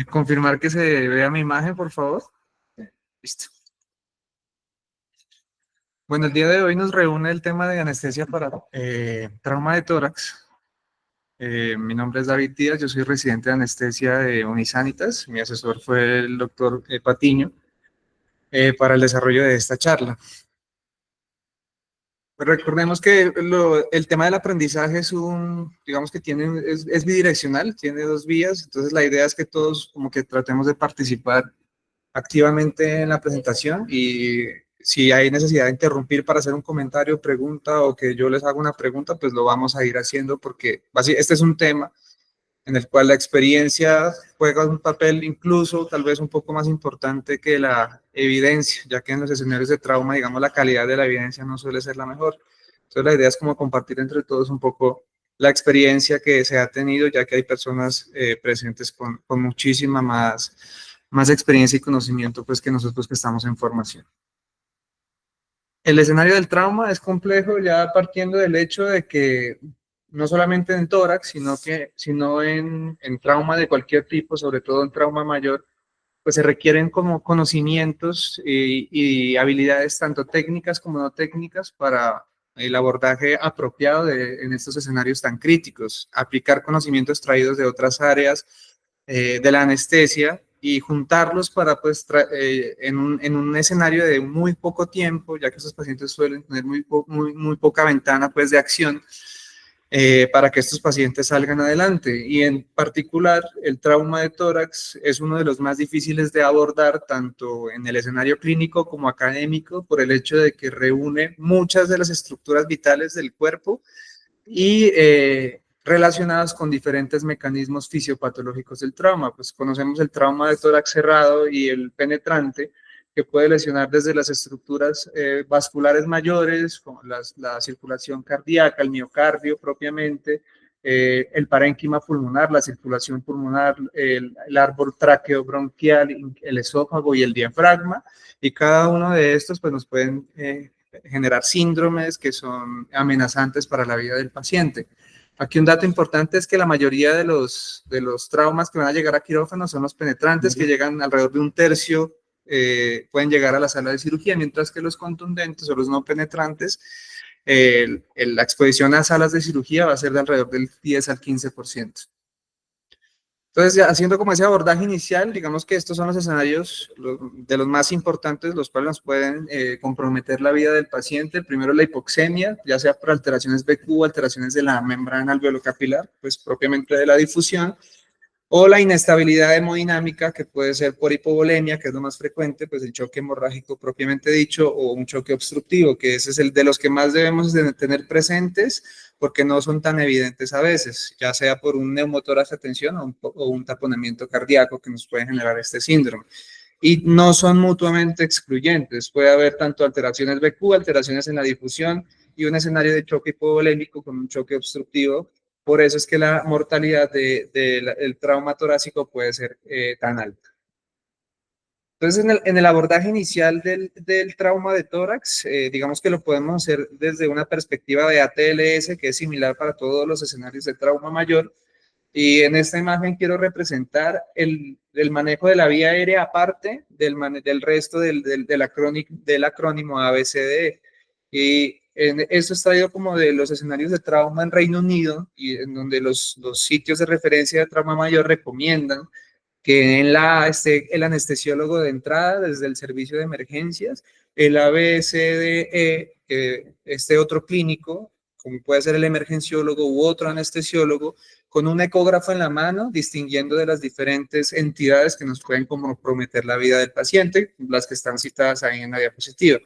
Confirmar que se vea mi imagen, por favor. Listo. Bueno, el día de hoy nos reúne el tema de anestesia para trauma de tórax. Mi nombre es David Díaz, yo soy residente de anestesia de Unisanitas. Mi asesor fue el doctor Patiño para el desarrollo de esta charla. Pues recordemos que el tema del aprendizaje es digamos que es bidireccional, tiene dos vías, entonces la idea es que todos como que tratemos de participar activamente en la presentación y si hay necesidad de interrumpir para hacer un comentario, pregunta o que yo les haga una pregunta, pues lo vamos a ir haciendo porque este es un tema en el cual la experiencia juega un papel incluso tal vez un poco más importante que la evidencia, ya que en los escenarios de trauma, digamos, la calidad de la evidencia no suele ser la mejor. Entonces la idea es como compartir entre todos un poco la experiencia que se ha tenido, ya que hay personas presentes con muchísima más experiencia y conocimiento pues que nosotros que estamos en formación. El escenario del trauma es complejo ya partiendo del hecho de que no solamente en tórax, sino en trauma de cualquier tipo, sobre todo en trauma mayor, pues se requieren como conocimientos y habilidades tanto técnicas como no técnicas para el abordaje apropiado en estos escenarios tan críticos, aplicar conocimientos traídos de otras áreas de la anestesia y juntarlos para, pues, en un escenario de muy poco tiempo, ya que estos pacientes suelen tener muy poca ventana, pues, de acción, para que estos pacientes salgan adelante. Y en particular, el trauma de tórax es uno de los más difíciles de abordar, tanto en el escenario clínico como académico, por el hecho de que reúne muchas de las estructuras vitales del cuerpo y relacionadas con diferentes mecanismos fisiopatológicos del trauma. Pues conocemos el trauma de tórax cerrado y el penetrante, que puede lesionar desde las estructuras vasculares mayores, como la circulación cardíaca, el miocardio propiamente, el parénquima pulmonar, la circulación pulmonar, el árbol traqueobronquial, el esófago y el diafragma, y cada uno de estos pues, nos pueden generar síndromes que son amenazantes para la vida del paciente. Aquí un dato importante es que la mayoría de los traumas que van a llegar a quirófano son los penetrantes, que llegan alrededor de un tercio, pueden llegar a la sala de cirugía, mientras que los contundentes o los no penetrantes, la exposición a salas de cirugía va a ser de alrededor del 10 al 15%. Entonces, ya haciendo como ese abordaje inicial, digamos que estos son los escenarios de los más importantes, los cuales nos pueden comprometer la vida del paciente. El primero es la hipoxemia, ya sea por alteraciones BQ, alteraciones de la membrana alveolo-capilar, pues propiamente de la difusión, o la inestabilidad hemodinámica, que puede ser por hipovolemia, que es lo más frecuente, pues el choque hemorrágico propiamente dicho, o un choque obstructivo, que ese es el de los que más debemos de tener presentes, porque no son tan evidentes a veces, ya sea por un neumotórax de tensión o un taponamiento cardíaco que nos puede generar este síndrome. Y no son mutuamente excluyentes, puede haber tanto alteraciones BQ, alteraciones en la difusión y un escenario de choque hipovolémico con un choque obstructivo. Por eso es que la mortalidad del trauma torácico puede ser tan alta. Entonces, en el abordaje inicial del trauma de tórax, digamos que lo podemos hacer desde una perspectiva de ATLS, que es similar para todos los escenarios de trauma mayor. Y en esta imagen quiero representar el manejo de la vía aérea aparte del resto del acrónimo ABCDE. Y esto es traído como de los escenarios de trauma en Reino Unido, y en donde los sitios de referencia de trauma mayor recomiendan que el anestesiólogo de entrada desde el servicio de emergencias, el ABCDE, este otro clínico, como puede ser el emergenciólogo u otro anestesiólogo, con un ecógrafo en la mano, distinguiendo de las diferentes entidades que nos pueden comprometer la vida del paciente, las que están citadas ahí en la diapositiva.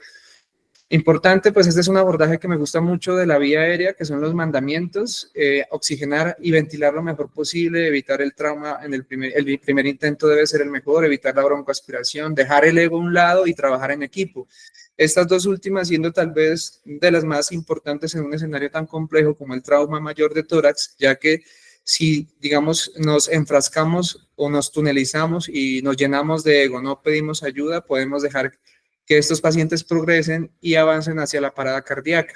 Importante, pues este es un abordaje que me gusta mucho de la vía aérea, que son los mandamientos, oxigenar y ventilar lo mejor posible, evitar el trauma en el primer intento debe ser el mejor, evitar la broncoaspiración, dejar el ego a un lado y trabajar en equipo. Estas dos últimas siendo tal vez de las más importantes en un escenario tan complejo como el trauma mayor de tórax, ya que si, digamos, nos enfrascamos o nos tunelizamos y nos llenamos de ego, no pedimos ayuda, podemos dejar que estos pacientes progresen y avancen hacia la parada cardíaca.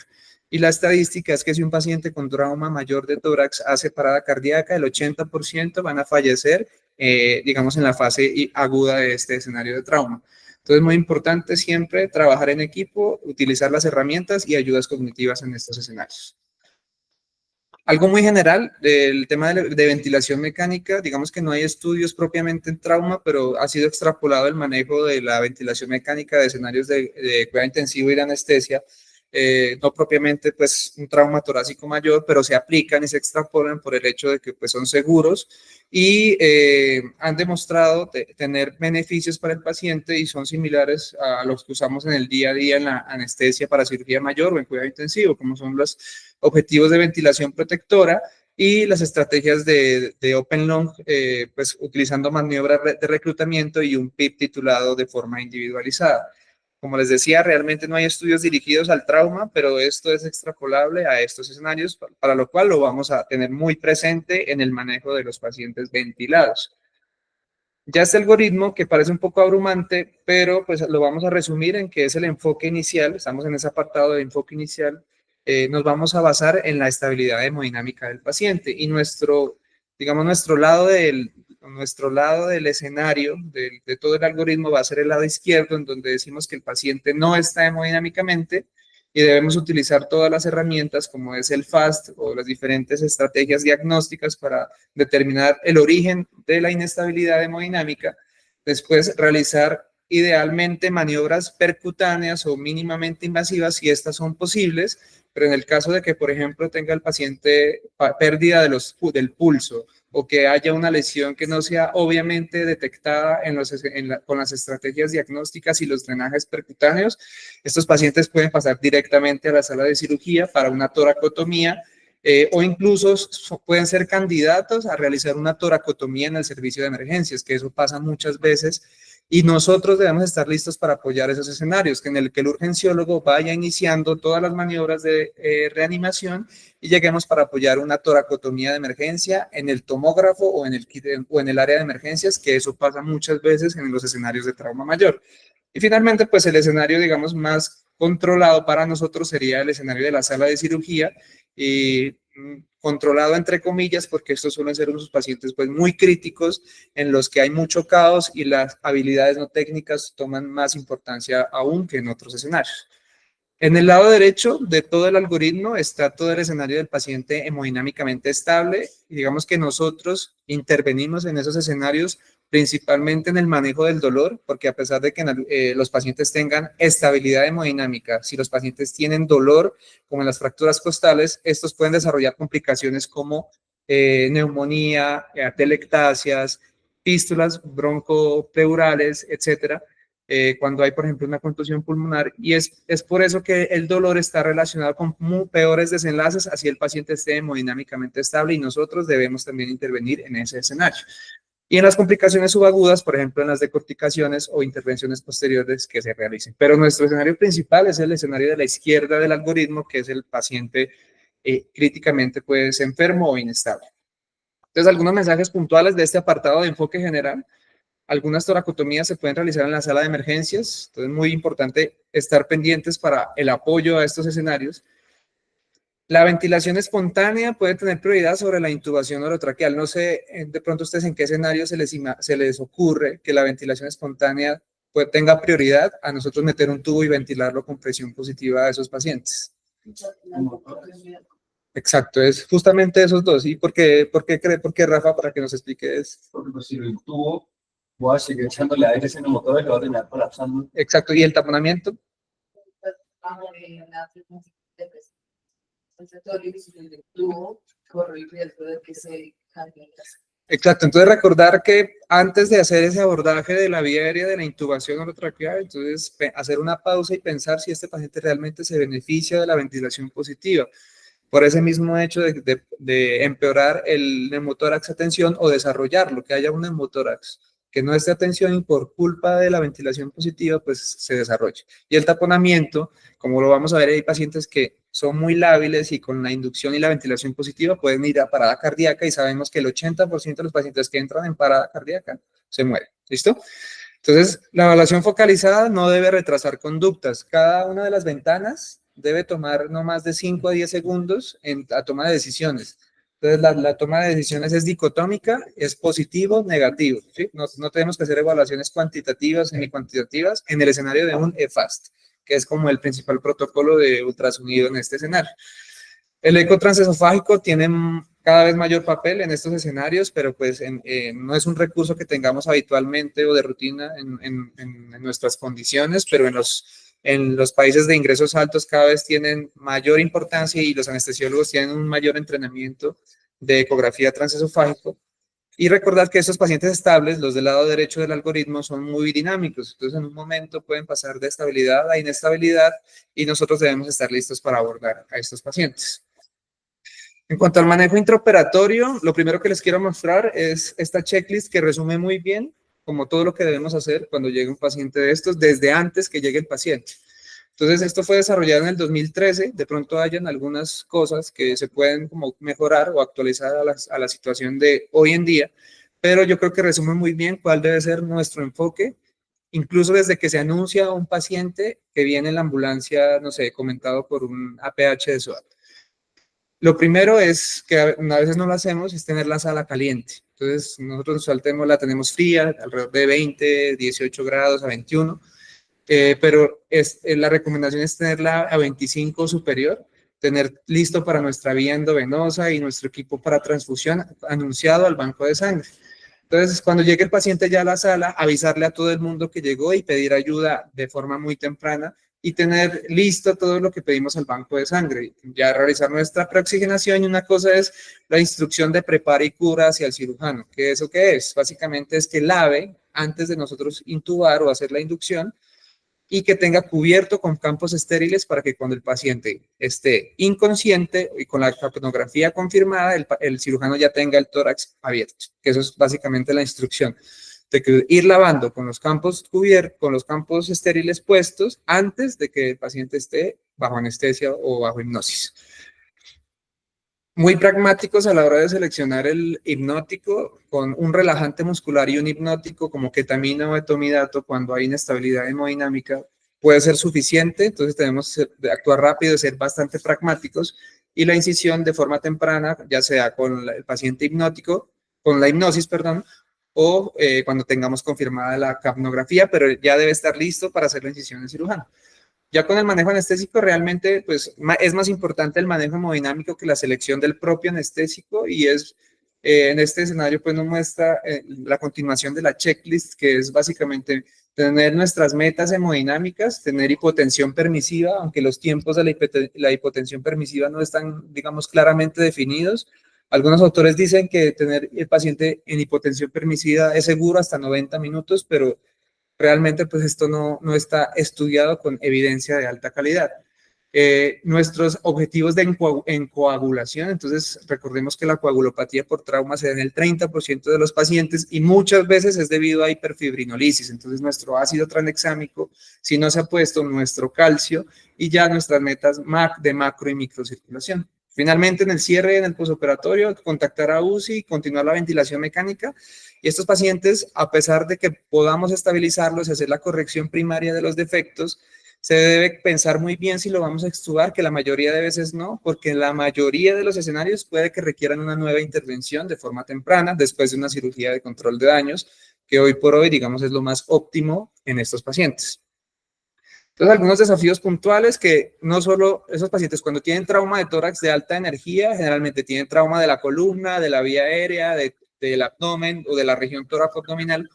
Y la estadística es que si un paciente con trauma mayor de tórax hace parada cardíaca, el 80% van a fallecer digamos, en la fase aguda de este escenario de trauma. Entonces, muy importante siempre trabajar en equipo, utilizar las herramientas y ayudas cognitivas en estos escenarios. Algo muy general del tema de ventilación mecánica, digamos que no hay estudios propiamente en trauma, pero ha sido extrapolado el manejo de la ventilación mecánica de escenarios de cuidado intensivo y de anestesia, no propiamente pues un trauma torácico mayor, pero se aplican y se extrapolan por el hecho de que pues son seguros y han demostrado tener beneficios para el paciente y son similares a los que usamos en el día a día en la anestesia para cirugía mayor o en cuidado intensivo, como son los objetivos de ventilación protectora y las estrategias de Open Lung, pues utilizando maniobras de reclutamiento y un PIP titulado de forma individualizada. Como les decía, realmente no hay estudios dirigidos al trauma, pero esto es extrapolable a estos escenarios, para lo cual lo vamos a tener muy presente en el manejo de los pacientes ventilados. Ya este algoritmo, que parece un poco abrumante, pero pues lo vamos a resumir en que es el enfoque inicial, estamos en ese apartado de enfoque inicial, nos vamos a basar en la estabilidad hemodinámica del paciente y digamos, nuestro lado del escenario, de todo el algoritmo, va a ser el lado izquierdo, en donde decimos que el paciente no está hemodinámicamente y debemos utilizar todas las herramientas como es el FAST o las diferentes estrategias diagnósticas para determinar el origen de la inestabilidad hemodinámica. Después, realizar idealmente maniobras percutáneas o mínimamente invasivas si estas son posibles, pero en el caso de que, por ejemplo, tenga el paciente pérdida del pulso o que haya una lesión que no sea obviamente detectada con las estrategias diagnósticas y los drenajes percutáneos, estos pacientes pueden pasar directamente a la sala de cirugía para una toracotomía o incluso pueden ser candidatos a realizar una toracotomía en el servicio de emergencias, que eso pasa muchas veces. Y nosotros debemos estar listos para apoyar esos escenarios, en el que el urgenciólogo vaya iniciando todas las maniobras de reanimación y lleguemos para apoyar una toracotomía de emergencia en el tomógrafo o en el área de emergencias, que eso pasa muchas veces en los escenarios de trauma mayor. Y finalmente, pues el escenario, digamos, más controlado para nosotros sería el escenario de la sala de cirugía y controlado entre comillas, porque estos suelen ser unos pacientes pues muy críticos en los que hay mucho caos y las habilidades no técnicas toman más importancia aún que en otros escenarios. En el lado derecho de todo el algoritmo está todo el escenario del paciente hemodinámicamente estable y digamos que nosotros intervenimos en esos escenarios principalmente en el manejo del dolor, porque a pesar de que los pacientes tengan estabilidad hemodinámica, si los pacientes tienen dolor, como en las fracturas costales, estos pueden desarrollar complicaciones como neumonía, atelectasias, fístulas broncopleurales, etcétera, cuando hay, por ejemplo, una contusión pulmonar, y es por eso que el dolor está relacionado con peores desenlaces, así el paciente esté hemodinámicamente estable y nosotros debemos también intervenir en ese escenario. Y en las complicaciones subagudas, por ejemplo, en las decorticaciones o intervenciones posteriores que se realicen. Pero nuestro escenario principal es el escenario de la izquierda del algoritmo, que es el paciente críticamente pues enfermo o inestable. Entonces, algunos mensajes puntuales de este apartado de enfoque general. Algunas toracotomías se pueden realizar en la sala de emergencias, entonces es muy importante estar pendientes para el apoyo a estos escenarios. La ventilación espontánea puede tener prioridad sobre la intubación orotraqueal. No sé de pronto ustedes en qué escenario se les ocurre que la ventilación espontánea tenga prioridad a nosotros meter un tubo y ventilarlo con presión positiva a esos pacientes. Exacto, es justamente esos dos. ¿Y por qué Rafa, para que nos explique eso? Porque si el tubo voy a seguir echándole aire en el motor y lo va a terminar colapsando. Exacto, ¿y el taponamiento? Exacto, entonces recordar que antes de hacer ese abordaje de la vía aérea de la intubación orotraqueal, entonces hacer una pausa y pensar si este paciente realmente se beneficia de la ventilación positiva, por ese mismo hecho de empeorar el neumotórax a tensión o desarrollarlo, que haya un neumotórax que no esté a tensión y por culpa de la ventilación positiva, pues se desarrolla. Y el taponamiento, como lo vamos a ver, hay pacientes que son muy lábiles y con la inducción y la ventilación positiva pueden ir a parada cardíaca y sabemos que el 80% de los pacientes que entran en parada cardíaca se mueren. ¿Listo? Entonces, la evaluación focalizada no debe retrasar conductas. Cada una de las ventanas debe tomar no más de 5 a 10 segundos en la toma de decisiones. Entonces, la toma de decisiones es dicotómica, es positivo, negativo, ¿sí? No tenemos que hacer evaluaciones cuantitativas ni cuantitativas en el escenario de un EFAST, que es como el principal protocolo de ultrasonido en este escenario. El eco transesofágico tiene cada vez mayor papel en estos escenarios, pero pues no es un recurso que tengamos habitualmente o de rutina en nuestras condiciones, pero en los países de ingresos altos cada vez tienen mayor importancia y los anestesiólogos tienen un mayor entrenamiento de ecografía transesofágico. Y recordar que estos pacientes estables, los del lado derecho del algoritmo, son muy dinámicos. Entonces, en un momento pueden pasar de estabilidad a inestabilidad y nosotros debemos estar listos para abordar a estos pacientes. En cuanto al manejo intraoperatorio, lo primero que les quiero mostrar es esta checklist que resume muy bien como todo lo que debemos hacer cuando llegue un paciente de estos, desde antes que llegue el paciente. Entonces, esto fue desarrollado en el 2013, de pronto hayan algunas cosas que se pueden como mejorar o actualizar a la situación de hoy en día, pero yo creo que resume muy bien cuál debe ser nuestro enfoque, incluso desde que se anuncia a un paciente que viene en la ambulancia, no sé, comentado por un APH de SWAT. Lo primero es que a veces no lo hacemos, es tener la sala caliente. Entonces, nosotros la tenemos fría, alrededor de 20, 18 grados a 21, pero la recomendación es tenerla a 25 o superior, tener listo para nuestra vía endovenosa y nuestro equipo para transfusión anunciado al banco de sangre. Entonces, cuando llegue el paciente ya a la sala, avisarle a todo el mundo que llegó y pedir ayuda de forma muy temprana y tener listo todo lo que pedimos al banco de sangre. Ya realizar nuestra preoxigenación y una cosa es la instrucción de prepara y cura hacia el cirujano. ¿Qué es eso qué es? Básicamente es que lave antes de nosotros intubar o hacer la inducción y que tenga cubierto con campos estériles para que cuando el paciente esté inconsciente y con la capnografía confirmada, el cirujano ya tenga el tórax abierto, que eso es básicamente la instrucción, de que ir lavando con los campos cubiertos, con los campos estériles puestos antes de que el paciente esté bajo anestesia o bajo hipnosis. Muy pragmáticos a la hora de seleccionar el hipnótico, con un relajante muscular y un hipnótico como ketamina o etomidato cuando hay inestabilidad hemodinámica puede ser suficiente. Entonces tenemos que actuar rápido y ser bastante pragmáticos, y la incisión de forma temprana, ya sea con el paciente hipnótico, con la hipnosis, perdón, o cuando tengamos confirmada la capnografía, pero ya debe estar listo para hacer la incisión del cirujano. Ya con el manejo anestésico realmente pues, es más importante el manejo hemodinámico que la selección del propio anestésico, y en este escenario pues nos muestra la continuación de la checklist, que es básicamente tener nuestras metas hemodinámicas, tener hipotensión permisiva, aunque los tiempos de la hipotensión permisiva no están, digamos, claramente definidos. Algunos autores dicen que tener el paciente en hipotensión permisiva es seguro hasta 90 minutos, pero realmente pues esto no está estudiado con evidencia de alta calidad. Nuestros objetivos en coagulación, entonces recordemos que la coagulopatía por trauma se da en el 30% de los pacientes y muchas veces es debido a hiperfibrinolisis. Entonces nuestro ácido tranexámico, si no se ha puesto, nuestro calcio y ya nuestras metas de macro y microcirculación. Finalmente, en el cierre, en el posoperatorio, contactar a UCI, continuar la ventilación mecánica. Y estos pacientes, a pesar de que podamos estabilizarlos y hacer la corrección primaria de los defectos, se debe pensar muy bien si lo vamos a extubar, que la mayoría de veces no, porque en la mayoría de los escenarios puede que requieran una nueva intervención de forma temprana, después de una cirugía de control de daños, que hoy por hoy, digamos, es lo más óptimo en estos pacientes. Entonces, algunos desafíos puntuales que no solo esos pacientes cuando tienen trauma de tórax de alta energía, generalmente tienen trauma de la columna, de la vía aérea, del abdomen o de la región toracoabdominal.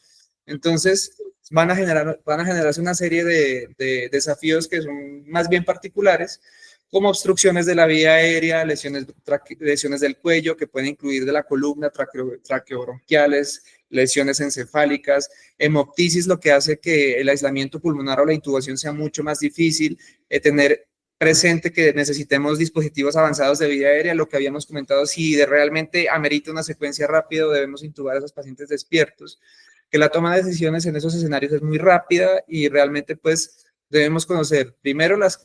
Entonces, van a generarse una serie de desafíos que son más bien particulares, como obstrucciones de la vía aérea, lesiones del cuello, que pueden incluir de la columna, traqueobronquiales, lesiones encefálicas, hemoptisis, lo que hace que el aislamiento pulmonar o la intubación sea mucho más difícil, tener presente que necesitemos dispositivos avanzados de vía aérea, lo que habíamos comentado, si realmente amerita una secuencia rápida, debemos intubar a esos pacientes despiertos, que la toma de decisiones en esos escenarios es muy rápida y realmente pues debemos conocer primero las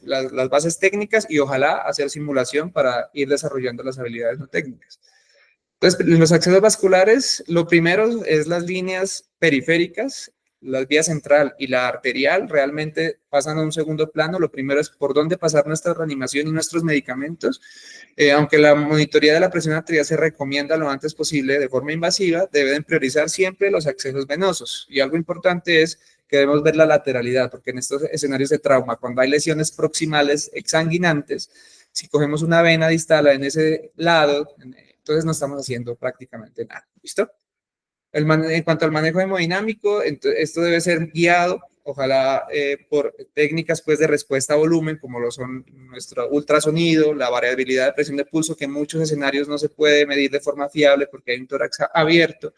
bases técnicas y ojalá hacer simulación para ir desarrollando las habilidades no técnicas. Entonces, en los accesos vasculares, lo primero es las líneas periféricas. la vía central y la arterial realmente pasan a un segundo plano. Lo primero es por dónde pasar nuestra reanimación y nuestros medicamentos. Aunque la monitoría de la presión arterial se recomienda lo antes posible de forma invasiva, deben priorizar siempre los accesos venosos. Y algo importante es que debemos ver la lateralidad, porque en estos escenarios de trauma, cuando hay lesiones proximales exsanguinantes, si cogemos una vena distal en ese lado, entonces no estamos haciendo prácticamente nada. ¿Listo? En cuanto al manejo hemodinámico, esto debe ser guiado, ojalá por técnicas pues, de respuesta a volumen, como lo son nuestro ultrasonido, la variabilidad de presión de pulso, que en muchos escenarios no se puede medir de forma fiable porque hay un tórax abierto,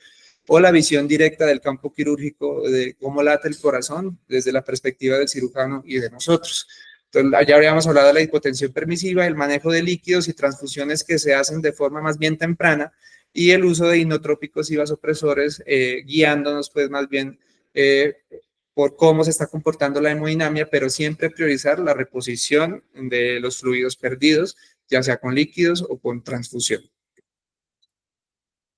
o la visión directa del campo quirúrgico de cómo late el corazón desde la perspectiva del cirujano y de nosotros. Entonces, ya habríamos hablado de la hipotensión permisiva, el manejo de líquidos y transfusiones que se hacen de forma más bien temprana, y el uso de inotrópicos y vasopresores, guiándonos pues más bien por cómo se está comportando la hemodinamia, pero siempre priorizar la reposición de los fluidos perdidos, ya sea con líquidos o con transfusión.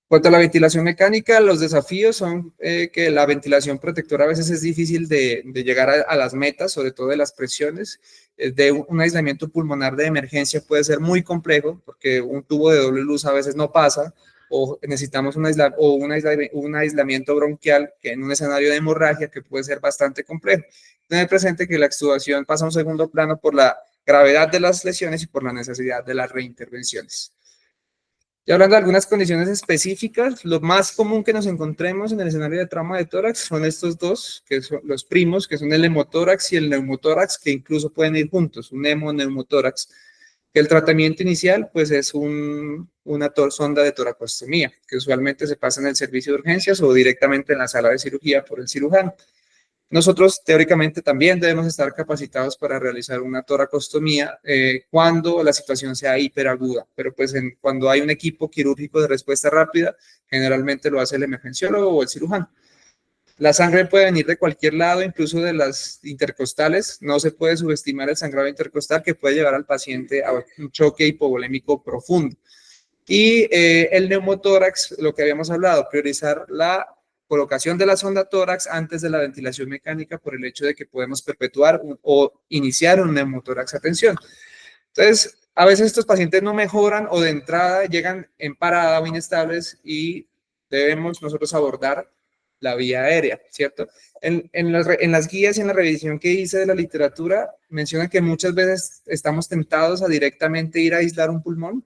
Cuanto a la ventilación mecánica, los desafíos son que la ventilación protectora a veces es difícil de llegar a las metas, sobre todo de las presiones. De un aislamiento pulmonar de emergencia puede ser muy complejo, porque un tubo de doble luz a veces no pasa, o necesitamos un aislamiento bronquial que en un escenario de hemorragia que puede ser bastante complejo. Tener presente que la extubación pasa a un segundo plano por la gravedad de las lesiones y por la necesidad de las reintervenciones. Y hablando de algunas condiciones específicas, lo más común que nos encontremos en el escenario de trauma de tórax son estos dos, que son los primos, que son el hemotórax y el neumotórax, que incluso pueden ir juntos, un neumotórax. El tratamiento inicial, pues, es una sonda de toracostomía, que usualmente se pasa en el servicio de urgencias o directamente en la sala de cirugía por el cirujano. Nosotros teóricamente también debemos estar capacitados para realizar una toracostomía cuando la situación sea hiperaguda, pero pues cuando hay un equipo quirúrgico de respuesta rápida, generalmente lo hace el emergenciólogo o el cirujano. La sangre puede venir de cualquier lado, incluso de las intercostales. No se puede subestimar el sangrado intercostal que puede llevar al paciente a un choque hipovolémico profundo. Y el neumotórax, lo que habíamos hablado, priorizar la colocación de la sonda tórax antes de la ventilación mecánica por el hecho de que podemos perpetuar o iniciar un neumotórax a tensión. Entonces, a veces estos pacientes no mejoran o de entrada llegan en parada o inestables y debemos nosotros abordar la vía aérea, ¿cierto? En las guías y en la revisión que hice de la literatura, menciona que muchas veces estamos tentados a directamente ir a aislar un pulmón,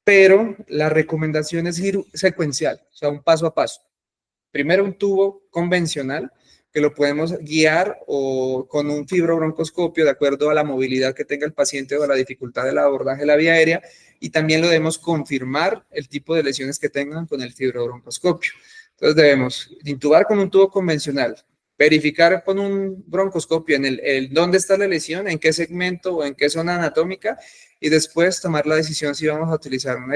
pero la recomendación es ir secuencial, o sea, un paso a paso. Primero un tubo convencional que lo podemos guiar o con un fibrobroncoscopio de acuerdo a la movilidad que tenga el paciente o a la dificultad del abordaje de la vía aérea, y también lo debemos confirmar el tipo de lesiones que tengan con el fibrobroncoscopio. Entonces debemos intubar con un tubo convencional, verificar con un broncoscopio en el dónde está la lesión, en qué segmento o en qué zona anatómica, y después tomar la decisión si vamos a utilizar un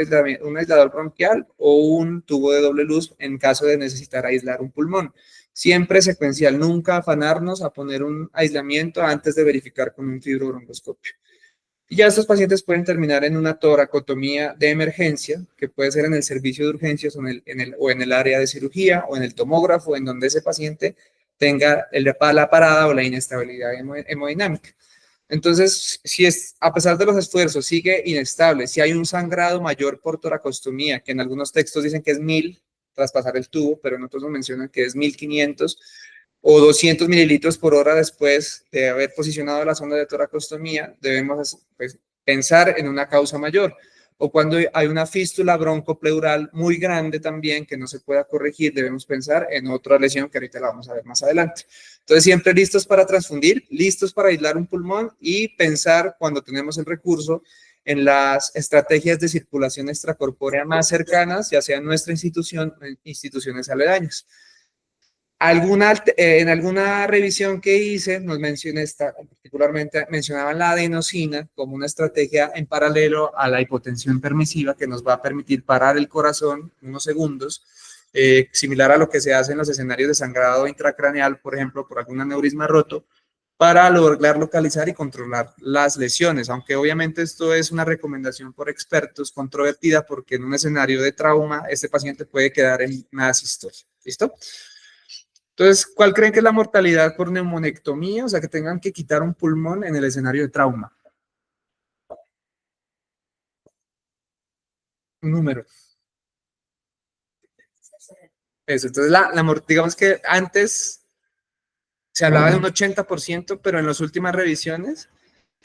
aislador bronquial o un tubo de doble luz en caso de necesitar aislar un pulmón. Siempre secuencial, nunca afanarnos a poner un aislamiento antes de verificar con un fibrobroncoscopio. Y ya estos pacientes pueden terminar en una toracotomía de emergencia, que puede ser en el servicio de urgencias o en el área de cirugía o en el tomógrafo, en donde ese paciente tenga la parada o la inestabilidad hemodinámica. Entonces, a pesar de los esfuerzos, sigue inestable. Si hay un sangrado mayor por toracostomía, que en algunos textos dicen que es 1000 tras pasar el tubo, pero en otros nos mencionan que es 1500 o 200 mililitros por hora después de haber posicionado la sonda de toracostomía, debemos pues, pensar en una causa mayor. O cuando hay una fístula broncopleural muy grande también que no se pueda corregir, debemos pensar en otra lesión que ahorita la vamos a ver más adelante. Entonces, siempre listos para transfundir, listos para aislar un pulmón y pensar cuando tenemos el recurso en las estrategias de circulación extracorpórea más cercanas, ya sea en nuestra institución o en instituciones aledañas. En alguna revisión que hice, particularmente mencionaban la adenosina como una estrategia en paralelo a la hipotensión permisiva que nos va a permitir parar el corazón unos segundos, similar a lo que se hace en los escenarios de sangrado intracraneal, por ejemplo, por algún aneurisma roto, para lograr localizar y controlar las lesiones, aunque obviamente esto es una recomendación por expertos controvertida porque en un escenario de trauma este paciente puede quedar en una asistolia. ¿Listo? Entonces, ¿cuál creen que es la mortalidad por neumonectomía? O sea, que tengan que quitar un pulmón en el escenario de trauma. Un número. Eso, entonces, digamos que antes se hablaba de un 80%, pero en las últimas revisiones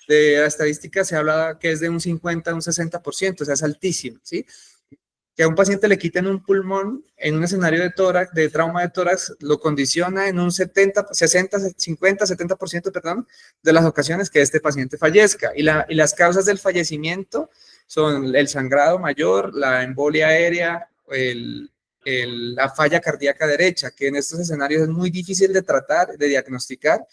de la estadística se habla que es de un 50, un 60%, o sea, es altísimo, ¿sí? Que a un paciente le quiten un pulmón en un escenario de tórax, de trauma de tórax, lo condiciona en un 70, 60, 50, 70%, perdón, de las ocasiones que este paciente fallezca. Y las causas del fallecimiento son el sangrado mayor, la embolia aérea, la falla cardíaca derecha, que en estos escenarios es muy difícil de tratar, de diagnosticar,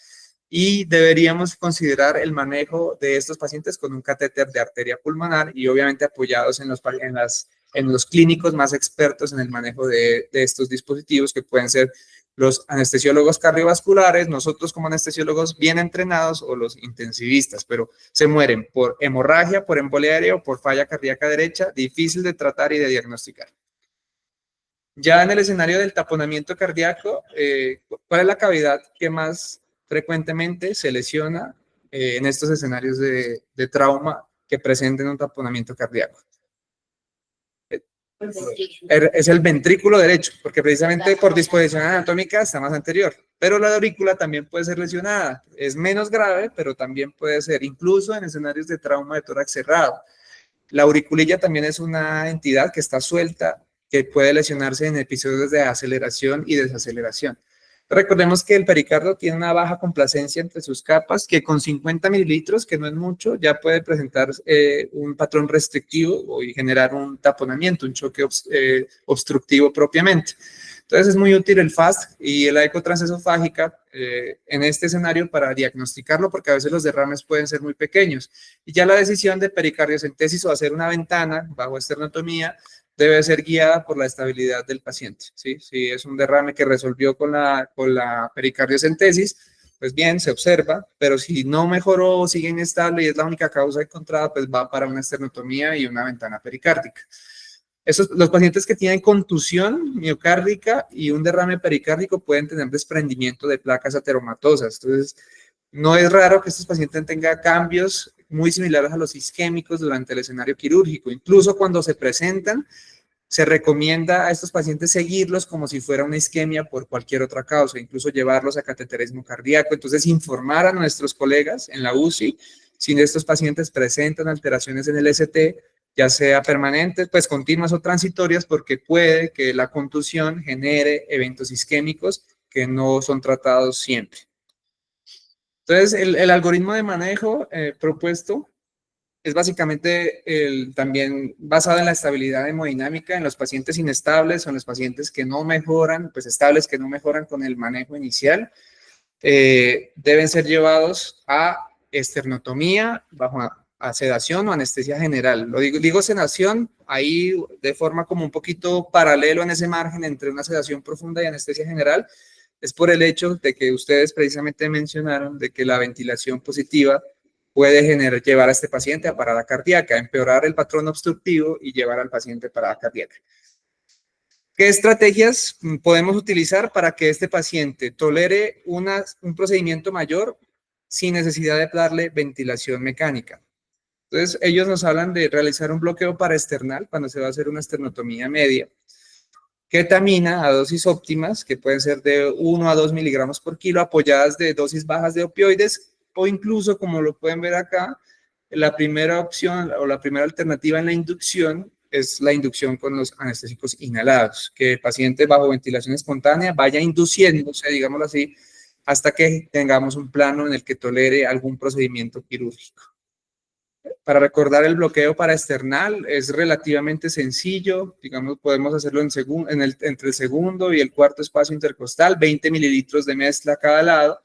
y deberíamos considerar el manejo de estos pacientes con un catéter de arteria pulmonar y obviamente apoyados en los clínicos más expertos en el manejo de estos dispositivos, que pueden ser los anestesiólogos cardiovasculares, nosotros como anestesiólogos bien entrenados, o los intensivistas, pero se mueren por hemorragia, por embolia aérea o por falla cardíaca derecha, difícil de tratar y de diagnosticar. Ya en el escenario del taponamiento cardíaco, ¿cuál es la cavidad que más frecuentemente se lesiona en estos escenarios de trauma que presenten un taponamiento cardíaco? Es el ventrículo derecho, porque precisamente por disposición anatómica está más anterior, pero la aurícula también puede ser lesionada. Es menos grave, pero también puede ser, incluso en escenarios de trauma de tórax cerrado. La auriculilla también es una entidad que está suelta, que puede lesionarse en episodios de aceleración y desaceleración. Recordemos que el pericardio tiene una baja complacencia entre sus capas, que con 50 mililitros, que no es mucho, ya puede presentar un patrón restrictivo y generar un taponamiento, un choque obstructivo propiamente. Entonces es muy útil el FAST y la eco transesofágica en este escenario para diagnosticarlo, porque a veces los derrames pueden ser muy pequeños. Y ya la decisión de pericardiocentesis o hacer una ventana bajo esternotomía debe ser guiada por la estabilidad del paciente, ¿sí? Si es un derrame que resolvió con la pericardiocentesis, pues bien, se observa, pero si no mejoró, sigue inestable y es la única causa encontrada, pues va para una esternotomía y una ventana pericárdica. Los pacientes que tienen contusión miocárdica y un derrame pericárdico pueden tener desprendimiento de placas ateromatosas. Entonces, no es raro que estos pacientes tengan cambios muy similares a los isquémicos durante el escenario quirúrgico. Incluso cuando se presentan, se recomienda a estos pacientes seguirlos como si fuera una isquemia por cualquier otra causa, incluso llevarlos a cateterismo cardíaco. Entonces, informar a nuestros colegas en la UCI si estos pacientes presentan alteraciones en el ST, ya sea permanentes, pues continuas o transitorias, porque puede que la contusión genere eventos isquémicos que no son tratados siempre. Entonces, el algoritmo de manejo propuesto es básicamente también basado en la estabilidad hemodinámica en los pacientes inestables o en los pacientes que no mejoran, pues estables que no mejoran con el manejo inicial. Deben ser llevados a esternotomía bajo a sedación o anestesia general. Lo digo sedación ahí de forma como un poquito paralelo en ese margen entre una sedación profunda y anestesia general, es por el hecho de que ustedes precisamente mencionaron de que la ventilación positiva puede llevar a este paciente a parada cardíaca, empeorar el patrón obstructivo y llevar al paciente a parada cardíaca. ¿Qué estrategias podemos utilizar para que este paciente tolere un procedimiento mayor sin necesidad de darle ventilación mecánica? Entonces, ellos nos hablan de realizar un bloqueo paraesternal cuando se va a hacer una esternotomía media. Ketamina a dosis óptimas, que pueden ser de 1 a 2 miligramos por kilo, apoyadas de dosis bajas de opioides, o incluso, como lo pueden ver acá, la primera opción o la primera alternativa en la inducción es la inducción con los anestésicos inhalados, que el paciente bajo ventilación espontánea vaya induciéndose, digámoslo así, hasta que tengamos un plano en el que tolere algún procedimiento quirúrgico. Para recordar, el bloqueo paraesternal es relativamente sencillo, digamos, podemos hacerlo entre el segundo y el cuarto espacio intercostal, 20 mililitros de mezcla a cada lado.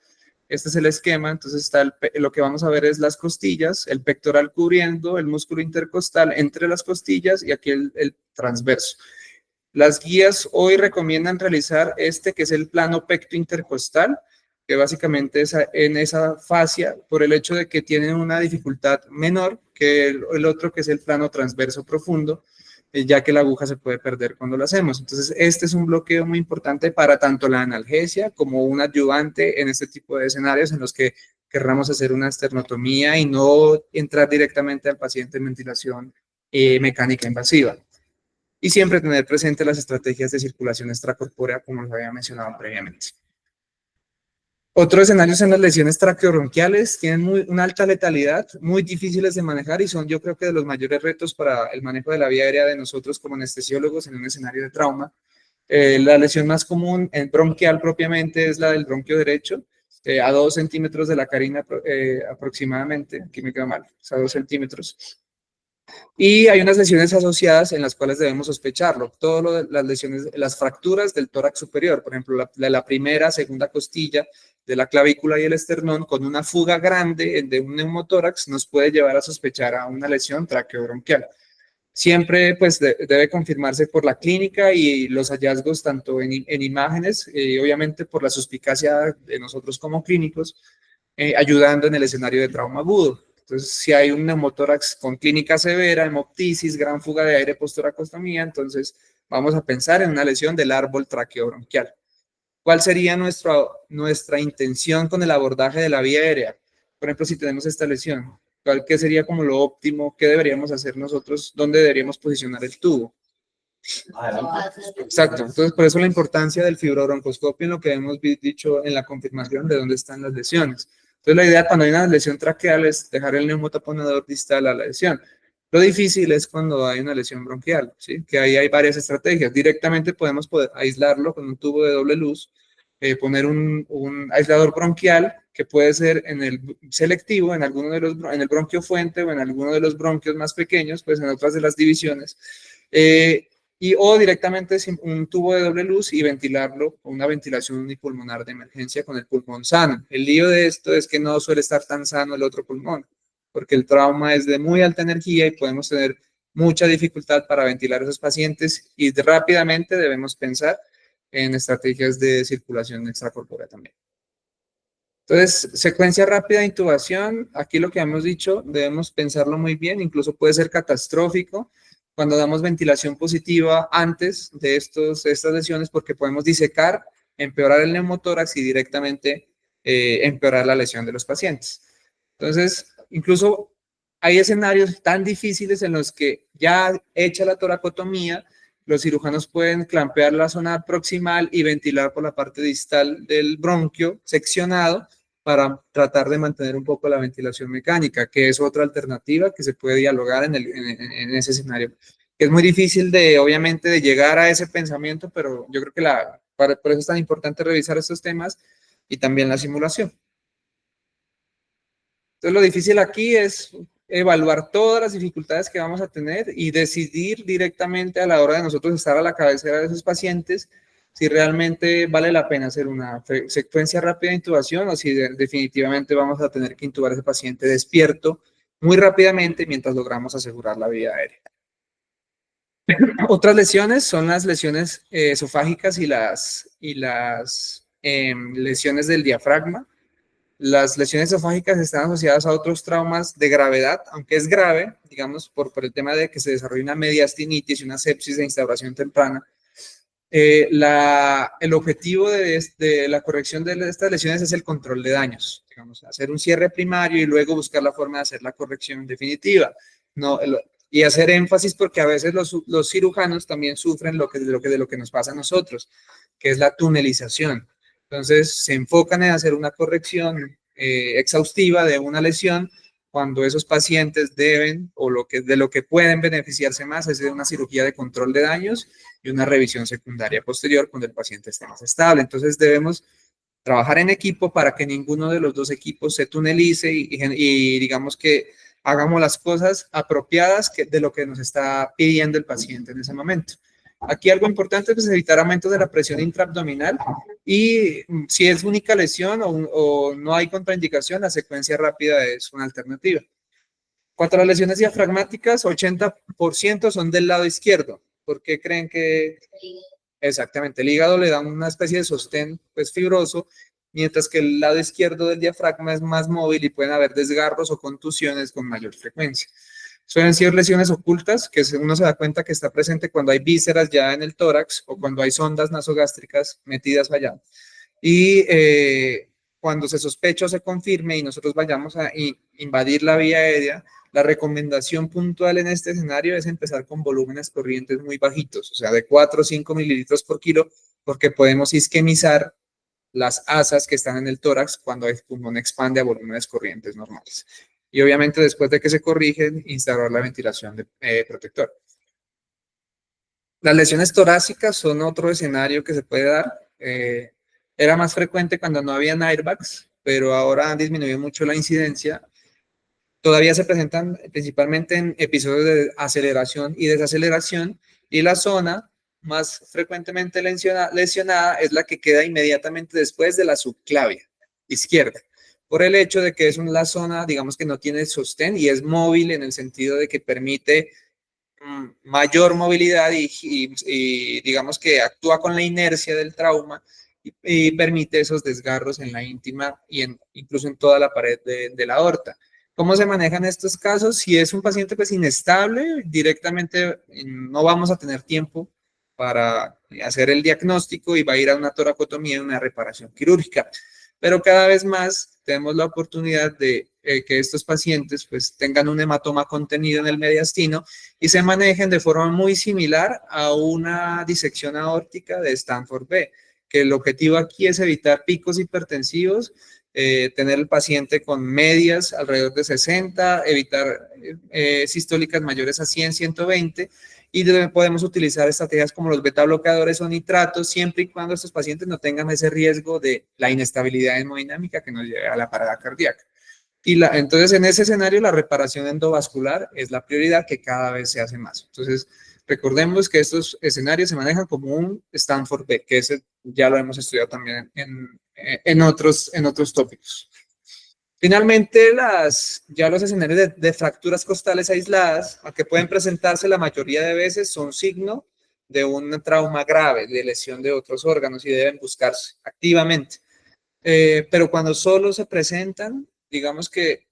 Este es el esquema, entonces está lo que vamos a ver es las costillas, el pectoral cubriendo el músculo intercostal entre las costillas y aquí el transverso. Las guías hoy recomiendan realizar que es el plano pecto intercostal, que básicamente es en esa fascia, por el hecho de que tienen una dificultad menor que el otro, que es el plano transverso profundo, ya que la aguja se puede perder cuando lo hacemos. Entonces, este es un bloqueo muy importante para tanto la analgesia como un adyuvante en este tipo de escenarios en los que querramos hacer una esternotomía y no entrar directamente al paciente en ventilación mecánica invasiva. Y siempre tener presente las estrategias de circulación extracorpórea, como les había mencionado previamente. Otros escenarios en las lesiones traqueobronquiales tienen una alta letalidad, muy difíciles de manejar y son yo creo que de los mayores retos para el manejo de la vía aérea de nosotros como anestesiólogos en un escenario de trauma. La lesión más común en bronquial propiamente es la del bronquio derecho, a 2 centímetros de la carina aproximadamente, aquí me queda mal, a 2 centímetros. Y hay unas lesiones asociadas en las cuales debemos sospecharlo. Todas las lesiones, las fracturas del tórax superior, por ejemplo, la primera, segunda costilla de la clavícula y el esternón, con una fuga grande de un neumotórax, nos puede llevar a sospechar a una lesión traqueobronquial. Siempre pues debe confirmarse por la clínica y los hallazgos tanto en imágenes, obviamente por la suspicacia de nosotros como clínicos, ayudando en el escenario de trauma agudo. Entonces, si hay un neumotórax con clínica severa, hemoptisis, gran fuga de aire post-toracostomía, entonces vamos a pensar en una lesión del árbol traqueobronquial. ¿Cuál sería nuestra intención con el abordaje de la vía aérea? Por ejemplo, si tenemos esta lesión, ¿qué sería como lo óptimo? ¿Qué deberíamos hacer nosotros? ¿Dónde deberíamos posicionar el tubo? Exacto. Entonces, por eso la importancia del fibrobroncoscopio en lo que hemos dicho en la confirmación de dónde están las lesiones. Entonces, la idea cuando hay una lesión traqueal es dejar el neumotaponador distal a la lesión. Lo difícil es cuando hay una lesión bronquial, ¿sí? Que ahí hay varias estrategias. Directamente podemos aislarlo con un tubo de doble luz, poner un aislador bronquial que puede ser en el selectivo, en el bronquio fuente o en alguno de los bronquios más pequeños, pues en otras de las divisiones. O directamente sin un tubo de doble luz y ventilarlo con una ventilación unipulmonar de emergencia con el pulmón sano. El lío de esto es que no suele estar tan sano el otro pulmón, porque el trauma es de muy alta energía y podemos tener mucha dificultad para ventilar a esos pacientes y rápidamente debemos pensar en estrategias de circulación extracorpórea también. Entonces, secuencia rápida de intubación, aquí lo que hemos dicho, debemos pensarlo muy bien, incluso puede ser catastrófico cuando damos ventilación positiva antes de estas lesiones porque podemos disecar, empeorar el neumotórax y directamente empeorar la lesión de los pacientes. Entonces, incluso hay escenarios tan difíciles en los que ya hecha la toracotomía, los cirujanos pueden clampear la zona proximal y ventilar por la parte distal del bronquio seccionado para tratar de mantener un poco la ventilación mecánica, que es otra alternativa que se puede dialogar en ese escenario. Es muy difícil obviamente, de llegar a ese pensamiento, pero yo creo que por eso es tan importante revisar estos temas y también la simulación. Entonces, lo difícil aquí es evaluar todas las dificultades que vamos a tener y decidir directamente a la hora de nosotros estar a la cabecera de esos pacientes si realmente vale la pena hacer una secuencia rápida de intubación o si definitivamente vamos a tener que intubar a ese paciente despierto muy rápidamente mientras logramos asegurar la vía aérea. Otras lesiones son las lesiones esofágicas y las lesiones del diafragma. Las lesiones esofágicas están asociadas a otros traumas de gravedad, aunque es grave, digamos, por el tema de que se desarrolla una mediastinitis y una sepsis de instauración temprana. El objetivo de la corrección de estas lesiones es el control de daños, digamos, hacer un cierre primario y luego buscar la forma de hacer la corrección definitiva. Y hacer énfasis porque a veces los cirujanos también sufren de lo que nos pasa a nosotros, que es la tunelización. Entonces, se enfocan en hacer una corrección exhaustiva de una lesión cuando esos pacientes deben o de lo que pueden beneficiarse más es de una cirugía de control de daños y una revisión secundaria posterior cuando el paciente esté más estable. Entonces, debemos trabajar en equipo para que ninguno de los dos equipos se tunelice y digamos que hagamos las cosas apropiadas de lo que nos está pidiendo el paciente en ese momento. Aquí algo importante es evitar aumentos de la presión intraabdominal y si es única lesión o no hay contraindicación, la secuencia rápida es una alternativa. Cuanto a las lesiones diafragmáticas, 80% son del lado izquierdo. ¿Por qué creen que? Exactamente, el hígado le da una especie de sostén pues, fibroso, mientras que el lado izquierdo del diafragma es más móvil y pueden haber desgarros o contusiones con mayor frecuencia. Suelen ser lesiones ocultas, que uno se da cuenta que está presente cuando hay vísceras ya en el tórax o cuando hay sondas nasogástricas metidas allá. Y cuando se sospecha o se confirme y nosotros vayamos a invadir la vía aérea, la recomendación puntual en este escenario es empezar con volúmenes corrientes muy bajitos, o sea, de 4 o 5 mililitros por kilo, porque podemos isquemizar las asas que están en el tórax cuando el pulmón expande a volúmenes corrientes normales. Y obviamente después de que se corrigen, instalar la ventilación protectora. Las lesiones torácicas son otro escenario que se puede dar. Era más frecuente cuando no habían airbags, pero ahora han disminuido mucho la incidencia. Todavía se presentan principalmente en episodios de aceleración y desaceleración, y la zona más frecuentemente lesionada es la que queda inmediatamente después de la subclavia izquierda, por el hecho de que es una zona, digamos, que no tiene sostén y es móvil en el sentido de que permite mayor movilidad y digamos que actúa con la inercia del trauma y permite esos desgarros en la íntima y incluso en toda la pared de la aorta. ¿Cómo se manejan estos casos? Si es un paciente pues inestable, directamente no vamos a tener tiempo para hacer el diagnóstico y va a ir a una toracotomía, una reparación quirúrgica. Pero cada vez más tenemos la oportunidad de que estos pacientes pues tengan un hematoma contenido en el mediastino y se manejen de forma muy similar a una disección aórtica de Stanford B, que el objetivo aquí es evitar picos hipertensivos, tener el paciente con medias alrededor de 60, evitar sistólicas mayores a 100, 120, y podemos utilizar estrategias como los beta bloqueadores o nitratos, siempre y cuando estos pacientes no tengan ese riesgo de la inestabilidad hemodinámica que nos lleve a la parada cardíaca. Entonces, en ese escenario, la reparación endovascular es la prioridad que cada vez se hace más. Entonces, recordemos que estos escenarios se manejan como un Stanford B, que ese ya lo hemos estudiado también en otros tópicos. Finalmente, ya los escenarios de fracturas costales aisladas, aunque pueden presentarse la mayoría de veces, son signo de un trauma grave, de lesión de otros órganos y deben buscarse activamente. Pero cuando solo se presentan, digamos que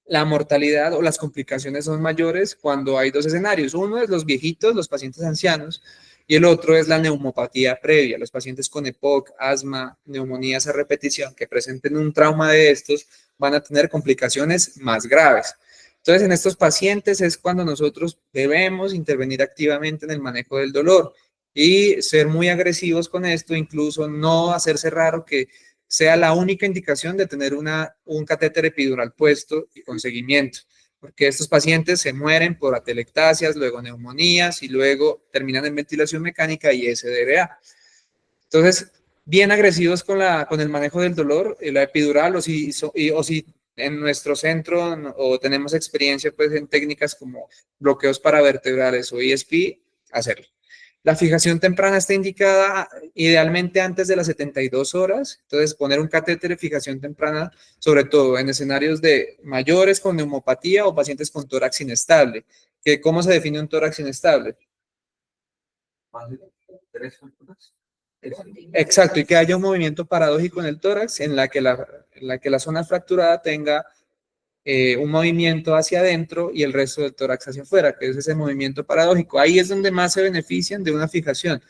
la mortalidad o las complicaciones son mayores cuando hay dos escenarios. Uno es los viejitos, los pacientes ancianos, y el otro es la neumopatía previa, los pacientes con EPOC, asma, neumonías a repetición que presenten un trauma de estos van a tener complicaciones más graves. Entonces, en estos pacientes es cuando nosotros debemos intervenir activamente en el manejo del dolor y ser muy agresivos con esto, incluso no hacerse raro que sea la única indicación de tener un catéter epidural puesto y con seguimiento, porque estos pacientes se mueren por atelectasias, luego neumonías y luego terminan en ventilación mecánica y SDRA. Entonces, bien agresivos con el manejo del dolor, la epidural, o si en nuestro centro o tenemos experiencia pues en técnicas como bloqueos paravertebrales o ESP, hacerlo. La fijación temprana está indicada idealmente antes de las 72 horas, entonces poner un catéter de fijación temprana, sobre todo en escenarios de mayores con neumopatía o pacientes con tórax inestable. ¿Cómo se define un tórax inestable? Exacto, y que haya un movimiento paradójico en el tórax en la que la zona fracturada tenga un movimiento hacia adentro y el resto del tórax hacia afuera, que es ese movimiento paradójico. Ahí es donde más se benefician de una fijación,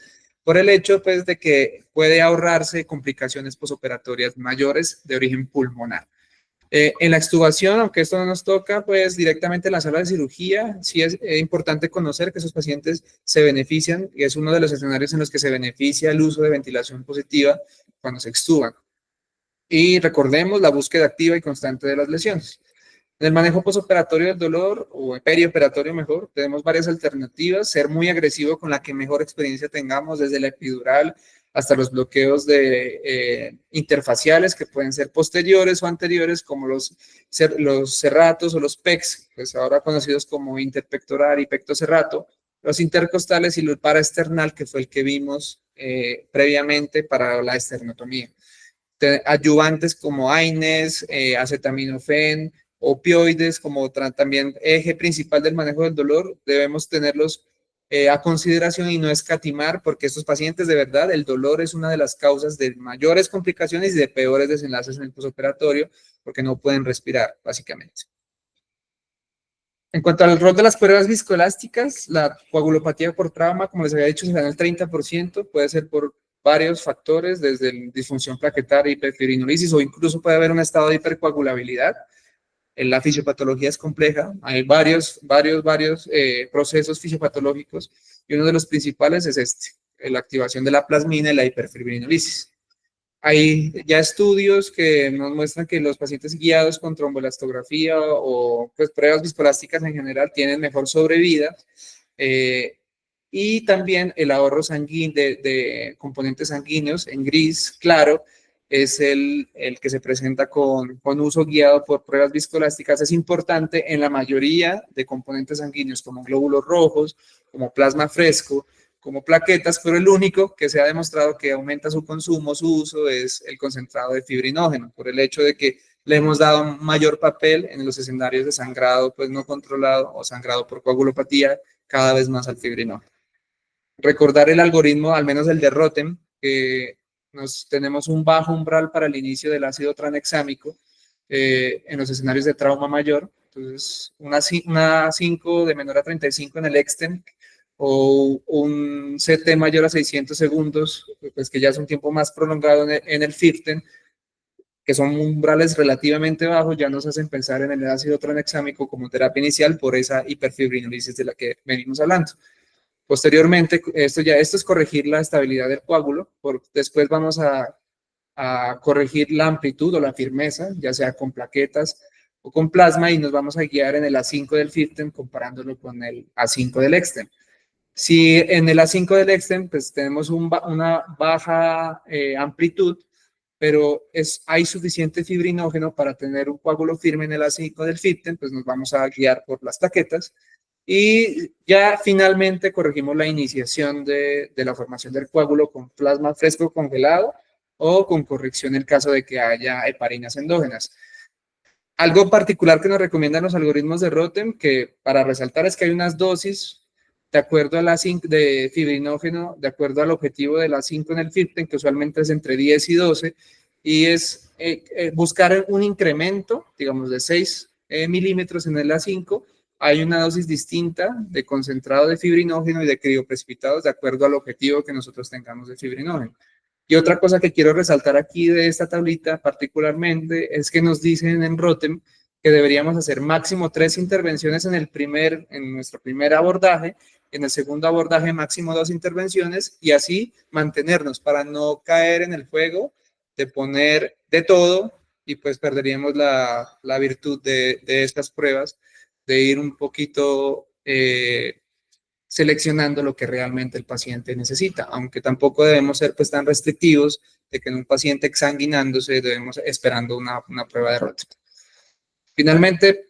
por el hecho pues de que puede ahorrarse complicaciones posoperatorias mayores de origen pulmonar. En la extubación, aunque esto no nos toca, pues directamente en la sala de cirugía, sí es importante conocer que esos pacientes se benefician, y es uno de los escenarios en los que se beneficia el uso de ventilación positiva cuando se extuban. Y recordemos la búsqueda activa y constante de las lesiones. En el manejo postoperatorio del dolor, o perioperatorio mejor, tenemos varias alternativas, ser muy agresivo con la que mejor experiencia tengamos, desde la epidural hasta los bloqueos interfaciales que pueden ser posteriores o anteriores, como los serratos o los PECs, pues ahora conocidos como interpectoral y pectoserrato, los intercostales y el paraesternal, que fue el que vimos previamente para la esternotomía. Adyuvantes como AINES, acetaminofén, opioides como también eje principal del manejo del dolor, debemos tenerlos a consideración y no escatimar, porque estos pacientes de verdad el dolor es una de las causas de mayores complicaciones y de peores desenlaces en el postoperatorio, porque no pueden respirar básicamente. En cuanto al rol de las pruebas viscoelásticas, la coagulopatía por trauma, como les había dicho, se da en el 30%, puede ser por varios factores, desde disfunción plaquetaria, hiperfibrinolisis, o incluso puede haber un estado de hipercoagulabilidad. La fisiopatología es compleja, hay varios procesos fisiopatológicos, y uno de los principales es la activación de la plasmina y la hiperfibrinolisis. Hay ya estudios que nos muestran que los pacientes guiados con tromboelastografía o pues, pruebas viscoelásticas en general tienen mejor sobrevida, y también el ahorro sanguíneo de componentes sanguíneos en gris claro es el que se presenta con uso guiado por pruebas viscoelásticas. Es importante en la mayoría de componentes sanguíneos como glóbulos rojos, como plasma fresco, como plaquetas, pero el único que se ha demostrado que aumenta su consumo, su uso, es el concentrado de fibrinógeno, por el hecho de que le hemos dado un mayor papel en los escenarios de sangrado pues no controlado o sangrado por coagulopatía cada vez más al fibrinógeno. Recordar el algoritmo, al menos el de Rotem, que tenemos un bajo umbral para el inicio del ácido tranexámico en los escenarios de trauma mayor, entonces una 5 de menor a 35 en el extent, o un CT mayor a 600 segundos, pues que ya es un tiempo más prolongado en el 15, que son umbrales relativamente bajos, ya nos hacen pensar en el ácido tranexámico como terapia inicial por esa hiperfibrinolisis de la que venimos hablando. Posteriormente, esto es corregir la estabilidad del coágulo, después vamos a corregir la amplitud o la firmeza, ya sea con plaquetas o con plasma, y nos vamos a guiar en el A5 del FIFTEN comparándolo con el A5 del EXTEN. Si en el A5 del EXTEN pues tenemos una baja amplitud, pero hay suficiente fibrinógeno para tener un coágulo firme en el A5 del FIFTEN, pues nos vamos a guiar por las plaquetas. Y ya finalmente corregimos la iniciación de la formación del coágulo con plasma fresco congelado o con corrección en el caso de que haya heparinas endógenas. Algo particular que nos recomiendan los algoritmos de Rotem, que para resaltar, es que hay unas dosis de acuerdo a la zinc de fibrinógeno, de acuerdo al objetivo de la 5 en el FIFTEN, que usualmente es entre 10 y 12, y es buscar un incremento, digamos, de 6 milímetros en el A5. Hay una dosis distinta de concentrado de fibrinógeno y de crioprecipitados de acuerdo al objetivo que nosotros tengamos de fibrinógeno. Y otra cosa que quiero resaltar aquí de esta tablita particularmente es que nos dicen en Rotem que deberíamos hacer máximo 3 intervenciones en nuestro primer abordaje, en el segundo abordaje máximo 2 intervenciones, y así mantenernos para no caer en el juego de poner de todo, y pues perderíamos la virtud de estas pruebas, de ir un poquito seleccionando lo que realmente el paciente necesita, aunque tampoco debemos ser pues tan restrictivos de que en un paciente exsanguinándose debemos esperando una prueba de Rotem. Finalmente,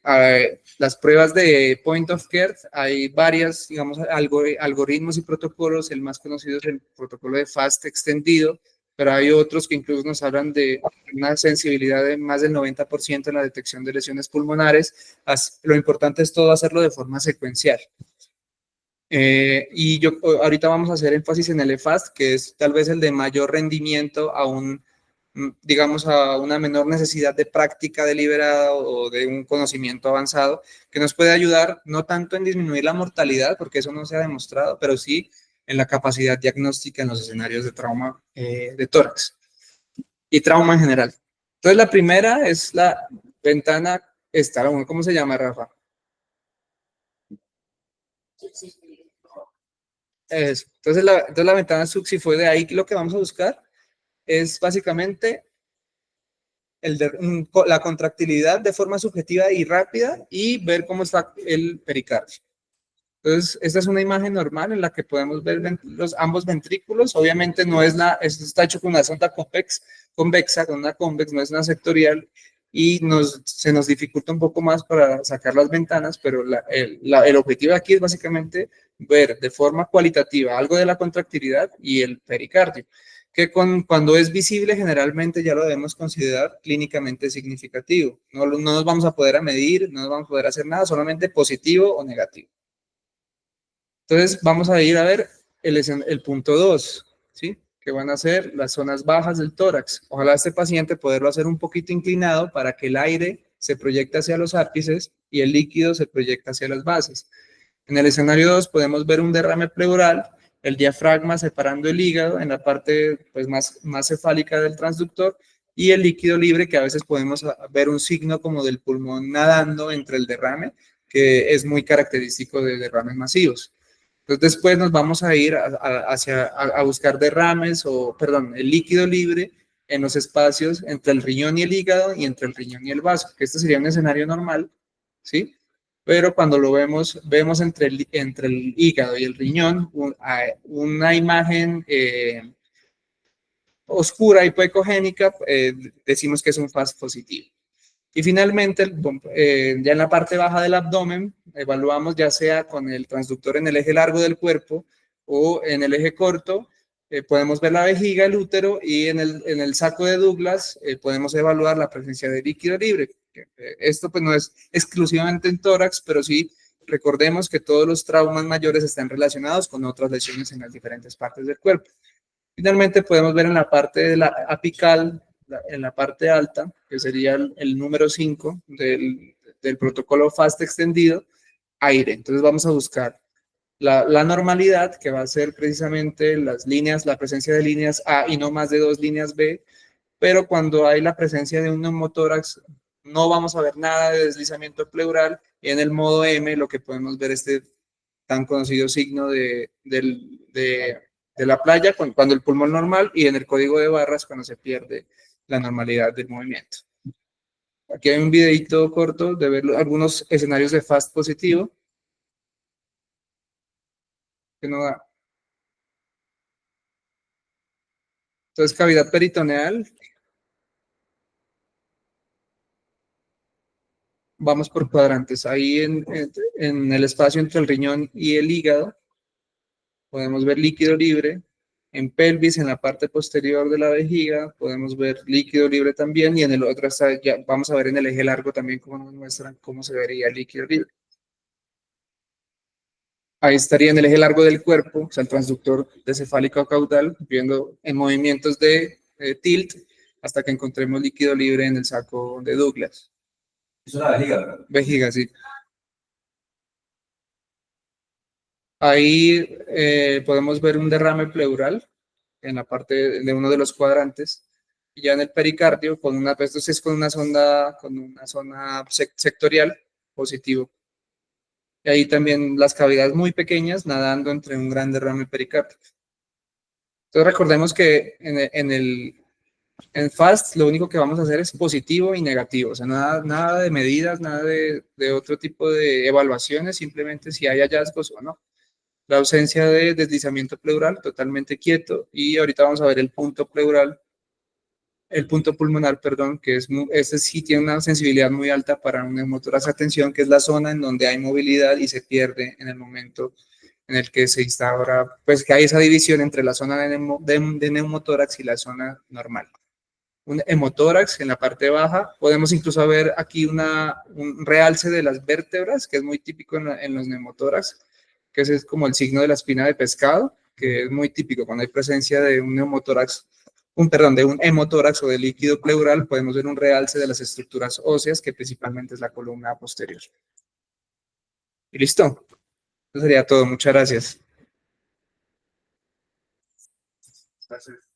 las pruebas de point of care, hay varias, digamos, algoritmos y protocolos. El más conocido es el protocolo de FAST extendido, pero hay otros que incluso nos hablan de una sensibilidad de más del 90% en la detección de lesiones pulmonares. Lo importante es todo hacerlo de forma secuencial. Y ahorita vamos a hacer énfasis en el EFAST, que es tal vez el de mayor rendimiento digamos, a una menor necesidad de práctica deliberada o de un conocimiento avanzado, que nos puede ayudar no tanto en disminuir la mortalidad, porque eso no se ha demostrado, pero sí en la capacidad diagnóstica en los escenarios de trauma de tórax y trauma en general. Entonces, la primera es la ventana ¿cómo se llama, Rafa? Eso. Entonces, la ventana subsifoide, ahí lo que vamos a buscar es básicamente la contractilidad de forma subjetiva y rápida y ver cómo está el pericardio. Entonces, esta es una imagen normal en la que podemos ver ambos ventrículos. Obviamente no es esto está hecho con una sonda convexa, con una convex, no es una sectorial, y se nos dificulta un poco más para sacar las ventanas, pero el objetivo aquí es básicamente ver de forma cualitativa algo de la contractilidad y el pericardio, que cuando es visible generalmente ya lo debemos considerar clínicamente significativo. No nos vamos a poder medir, no nos vamos a poder hacer nada, solamente positivo o negativo. Entonces vamos a ir a ver el punto 2, ¿sí? Que van a ser las zonas bajas del tórax. Ojalá este paciente poderlo hacer un poquito inclinado para que el aire se proyecta hacia los ápices y el líquido se proyecta hacia las bases. En el escenario 2 podemos ver un derrame pleural, el diafragma separando el hígado en la parte pues, más cefálica del transductor y el líquido libre, que a veces podemos ver un signo como del pulmón nadando entre el derrame, que es muy característico de derrames masivos. Entonces después nos vamos a ir a buscar derrames el líquido libre en los espacios entre el riñón y el hígado y entre el riñón y el vaso, que este sería un escenario normal, ¿sí? Pero cuando lo vemos entre el hígado y el riñón, una imagen oscura, hipoecogénica, decimos que es un FAST positivo. Y finalmente, ya en la parte baja del abdomen, evaluamos ya sea con el transductor en el eje largo del cuerpo o en el eje corto, podemos ver la vejiga, el útero, y en el saco de Douglas podemos evaluar la presencia de líquido libre. Esto pues no es exclusivamente en tórax, pero sí recordemos que todos los traumas mayores están relacionados con otras lesiones en las diferentes partes del cuerpo. Finalmente podemos ver en la parte de la apical, en la parte alta, que sería el número 5 del protocolo FAST extendido, aire. Entonces vamos a buscar la normalidad, que va a ser precisamente las líneas, la presencia de líneas A y no más de 2 líneas B, pero cuando hay la presencia de un neumotórax, no vamos a ver nada de deslizamiento pleural, y en el modo M lo que podemos ver este tan conocido signo de la playa cuando el pulmón normal, y en el código de barras cuando se pierde la normalidad del movimiento. Aquí hay un videito corto de ver algunos escenarios de FAST positivo. Que no da. Entonces, cavidad peritoneal. Vamos por cuadrantes. Ahí en el espacio entre el riñón y el hígado podemos ver líquido libre. En pelvis, en la parte posterior de la vejiga, podemos ver líquido libre también, y en el otro ya vamos a ver en el eje largo también cómo nos muestran cómo se vería el líquido libre. Ahí estaría en el eje largo del cuerpo, o sea, el transductor de cefálico caudal, viendo en movimientos de tilt hasta que encontremos líquido libre en el saco de Douglas. Es una vejiga, ¿verdad? Vejiga, sí. Ahí podemos ver un derrame pleural en la parte de uno de los cuadrantes, y ya en el pericardio, esto es con una zona sectorial positivo. Y ahí también las cavidades muy pequeñas nadando entre un gran derrame pericárdico. Entonces recordemos que en FAST lo único que vamos a hacer es positivo y negativo, o sea, nada de medidas, nada de otro tipo de evaluaciones, simplemente si hay hallazgos o no. La ausencia de deslizamiento pleural, totalmente quieto, y ahorita vamos a ver el punto pleural, el punto pulmonar, perdón, que este sí tiene una sensibilidad muy alta para un neumotórax a tensión, que es la zona en donde hay movilidad y se pierde en el momento en el que se instaura, pues que hay esa división entre la zona de neumotórax y la zona normal. Un hemotórax en la parte baja, podemos incluso ver aquí un realce de las vértebras, que es muy típico en los neumotórax, que ese es como el signo de la espina de pescado, que es muy típico cuando hay presencia de un neumotórax, de un hemotórax o de líquido pleural, podemos ver un realce de las estructuras óseas, que principalmente es la columna posterior. Y listo. Eso sería todo. Muchas gracias. Gracias.